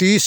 30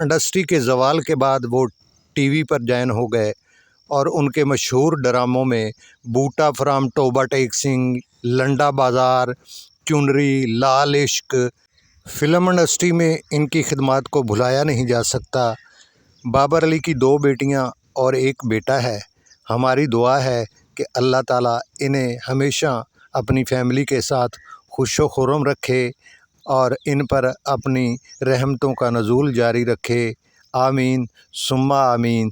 industry के ज़वाल के बाद वो टीवी पर जॉइन हो गए और उनके मशहूर ड्रामों में बूटा फ्राम टोबा टेक सिंह, लंडा बाज़ार, चुनरी, लाल इश्क। फ़िल्म इंडस्ट्री में इनकी खिदमात को भुलाया नहीं जा सकता। बाबर अली की 2 बेटियां और 1 बेटा है। हमारी दुआ है कि अल्लाह ताला इन्हें हमेशा अपनी फैमिली के साथ खुश व खुर्रम रखे और इन पर अपनी रहमतों का नज़ूल जारी रखे। आमीन सुम्मा आमीन।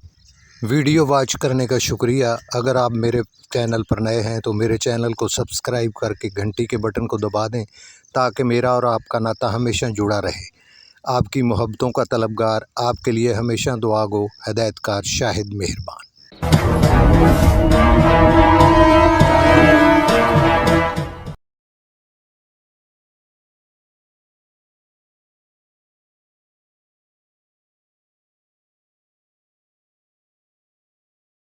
वीडियो वॉच करने का शुक्रिया। अगर आप मेरे चैनल पर नए हैं तो मेरे चैनल को सब्सक्राइब करके घंटी के बटन को दबा दें ताकि मेरा और आपका नाता हमेशा जुड़ा रहे। आपकी मोहब्बतों का तलबगार, आपके लिए हमेशा दुआ गो, हिदायतकार शाहिद मेहरबान।